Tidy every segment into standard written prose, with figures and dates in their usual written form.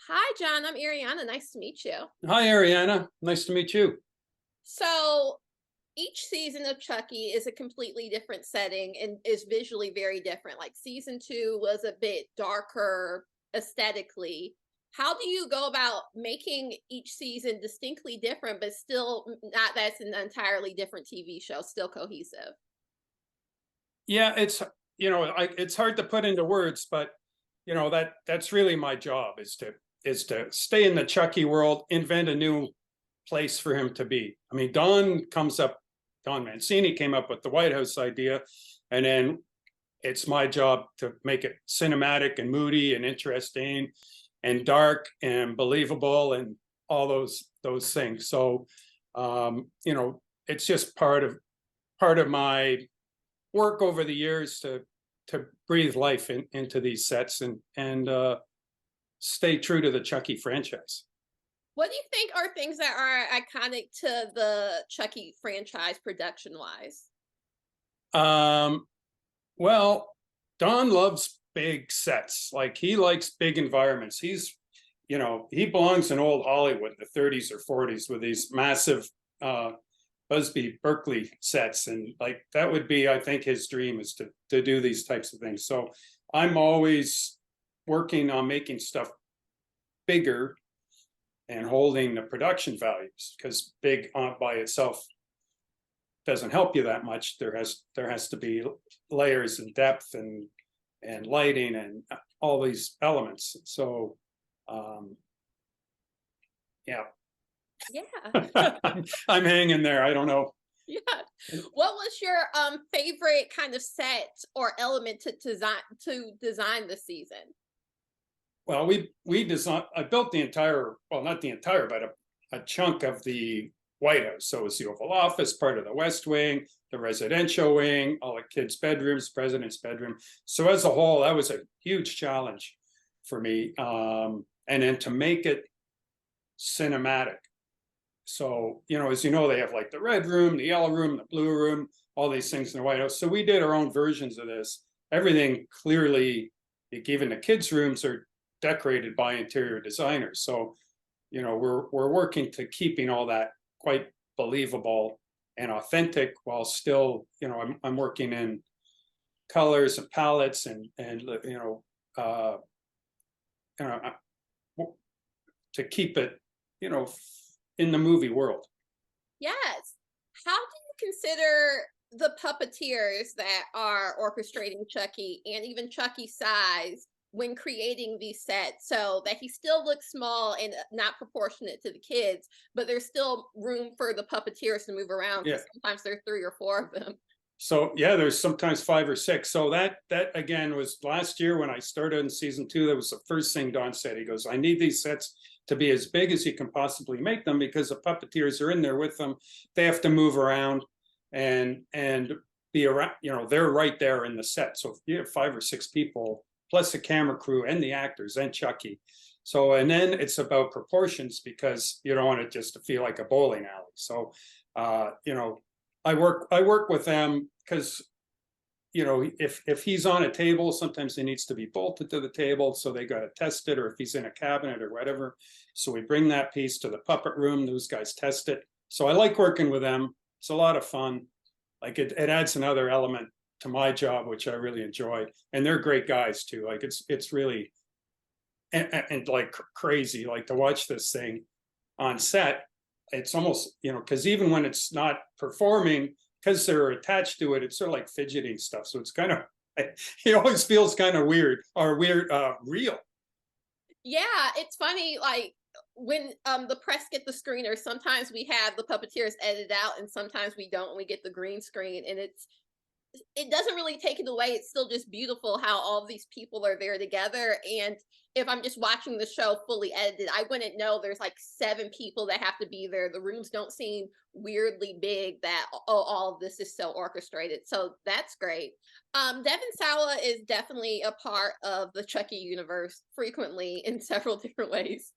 Hi, John. I'm Ariana. Nice to meet you. Hi, Ariana. Nice to meet you. So, each season of Chucky is a completely different setting and is visually very different. Like, season two was a bit darker aesthetically. How do you go about making each season distinctly different, but still not that's an entirely different TV show, still cohesive? Yeah, it's hard to put into words, but that's really my job is to stay in the Chucky world, invent a new place for him to be. I mean, Don Mancini came up with the White House idea, and then it's my job to make it cinematic and moody and interesting and dark and believable and all those things. So, it's just part of my work over the years to breathe life into these sets and stay true to the Chucky franchise. What do you think are things that are iconic to the Chucky franchise production wise? Um, well, Don loves big sets. Like he likes big environments. He belongs in old Hollywood, the 30s or 40s, with these massive Busby Berkeley sets, and like that would be, I think, his dream is to do these types of things. So I'm always working on making stuff bigger and holding the production values, because big on by itself doesn't help you that much. There has to be layers and depth and lighting and all these elements. So yeah. Yeah. I'm hanging there. I don't know. Yeah. What was your favorite kind of set or element to design this season? Well, we designed. I built the entire, well, not the entire, but a chunk of the White House. So it's the Oval Office, part of the West Wing, the residential wing, all the kids' bedrooms, president's bedroom. So as a whole, that was a huge challenge for me. And then to make it cinematic. So, as you know, they have like the red room, the yellow room, the blue room, all these things in the White House. So we did our own versions of this. Everything clearly, like even the kids' rooms are decorated by interior designers. So, we're working to keeping all that quite believable and authentic, while still, I'm working in colors and palettes uh, you know, to keep it, in the movie world. Yes. How do you consider the puppeteers that are orchestrating Chucky and even Chucky's size when creating these sets so that he still looks small and not proportionate to the kids, but there's still room for the puppeteers to move around Yeah. because sometimes there are three or four of them. So yeah, there's sometimes five or six. So that again was last year when I started in season two. That was the first thing Don said. He goes, "I need these sets to be as big as you can possibly make them, because the puppeteers are in there with them. They have to move around and be around. They're right there in the set. So if you have five or six people plus the camera crew and the actors and Chucky. So and then it's about proportions, because you don't want it just to feel like a bowling alley. So I work with them, because if he's on a table, sometimes he needs to be bolted to the table, so they got to test it, or if he's in a cabinet or whatever. So we bring that piece to the puppet room, those guys test it. So I like working with them. It's a lot of fun. Like it adds another element to my job, which I really enjoy. And they're great guys too. Like it's really and like crazy, like to watch this thing on set. It's almost, because even when it's not performing, because they're attached to it, it's sort of like fidgeting stuff. So it's kind of, it always feels kind of weird, or real. Yeah, it's funny, like when the press get the screeners, sometimes we have the puppeteers edited out and sometimes we don't, and we get the green screen, and it doesn't really take it away. It's still just beautiful how all these people are there together. And if I'm just watching the show fully edited, I wouldn't know there's like seven people that have to be there. The rooms don't seem weirdly big that all of this is so orchestrated. So that's great. Devon Sawa is definitely a part of the Chucky universe frequently in several different ways.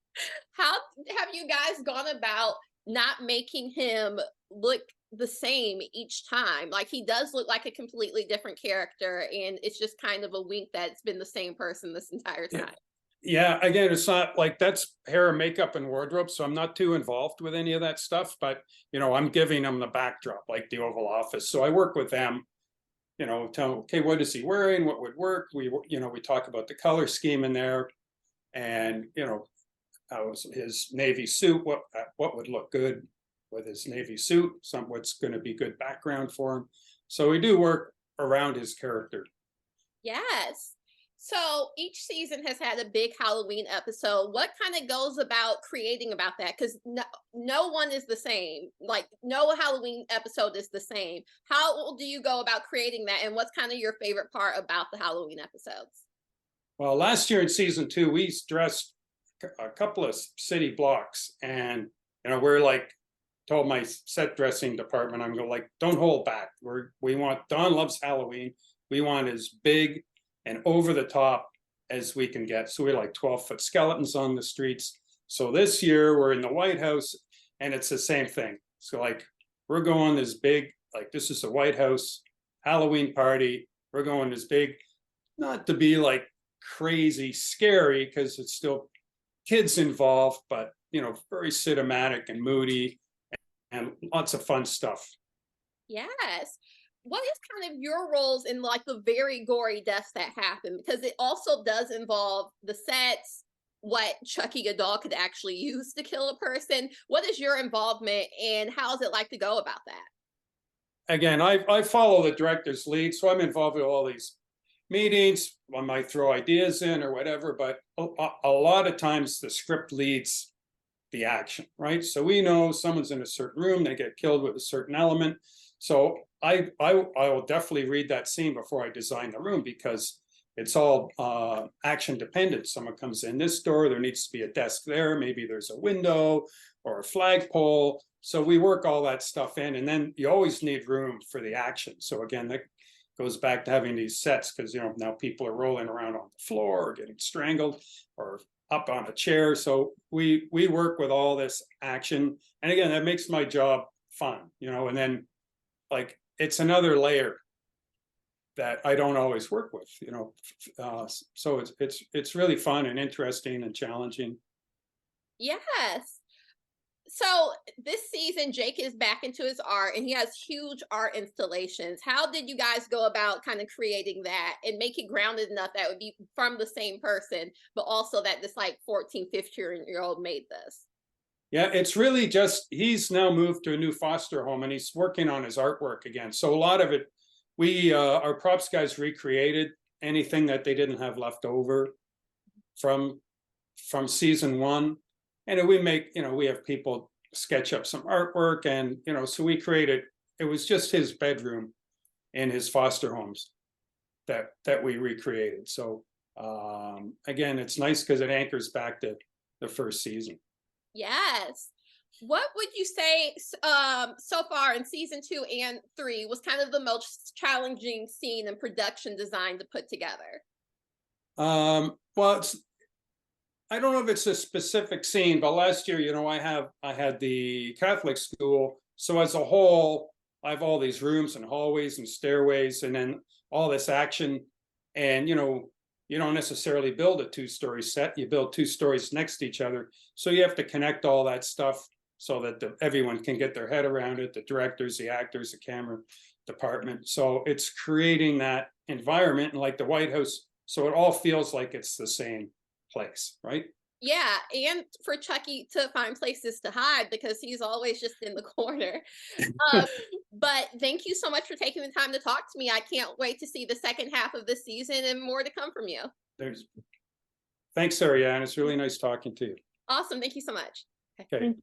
How have you guys gone about not making him look the same each time? Like he does look like a completely different character, and it's just kind of a wink that it's been the same person this entire Yeah. time. Yeah, again, it's not like that's hair and makeup and wardrobe, so I'm not too involved with any of that stuff, but I'm giving them the backdrop, like the Oval Office. So I work with them, tell them, okay, what is he wearing? What would work? We talk about the color scheme in there, and how was his navy suit, what would look good with his navy suit, what's going to be good background for him. So we do work around his character. Yes. So each season has had a big Halloween episode. What kind of goes about creating about that? Because no one is the same. Like no Halloween episode is the same. How do you go about creating that? And what's kind of your favorite part about the Halloween episodes? Well, last year in season 2, we dressed a couple of city blocks, and we're like, told my set dressing department, I'm going like, don't hold back. We want, Don loves Halloween. We want as big and over the top as we can get. So we're like 12-foot skeletons on the streets. So this year we're in the White House, and it's the same thing. So like, we're going this big, like this is the White House Halloween party. We're going this big, not to be like crazy scary, because it's still kids involved, but very cinematic and moody and lots of fun stuff. Yes. What is kind of your roles in like the very gory deaths that happen? Because it also does involve the sets, what Chucky a doll could actually use to kill a person. What is your involvement and how is it like to go about that? Again, I follow the director's lead, so I'm involved with all these meetings. I might throw ideas in or whatever, but a lot of times the script leads the action, right? So we know someone's in a certain room, they get killed with a certain element. So I will definitely read that scene before I design the room, because it's all action dependent. Someone comes in this door, there needs to be a desk there, maybe there's a window or a flagpole. So we work all that stuff in, and then you always need room for the action. So again, that goes back to having these sets, because now people are rolling around on the floor or getting strangled or up on a chair. So we work with all this action, and again, that makes my job fun, and then like it's another layer that I don't always work with, so it's really fun and interesting and challenging. Yes. So this season, Jake is back into his art and he has huge art installations. How did you guys go about kind of creating that and make it grounded enough that it would be from the same person, but also that this like 14, 15-year-old made this? Yeah, it's really just, he's now moved to a new foster home and he's working on his artwork again. So a lot of it, our props guys recreated anything that they didn't have left over from season 1. And we make, we have people sketch up some artwork, and, so we created, it was just his bedroom in his foster homes that we recreated. So again, it's nice because it anchors back to the first season. Yes. What would you say so far in season 2 and 3 was kind of the most challenging scene and production design to put together? Well, I don't know if it's a specific scene, but last year, I had the Catholic school. So as a whole, I have all these rooms and hallways and stairways, and then all this action. And, you don't necessarily build a 2-story set. You build 2 stories next to each other. So you have to connect all that stuff so that everyone can get their head around it, the directors, the actors, the camera department. So it's creating that environment, and like the White House, so it all feels like it's the same place, right? Yeah, and for Chucky to find places to hide because he's always just in the corner. Um, but thank you so much for taking the time to talk to me. I can't wait to see the second half of the season and more to come from you. Thanks, Ariana. It's really nice talking to you. Awesome. Thank you so much. Okay.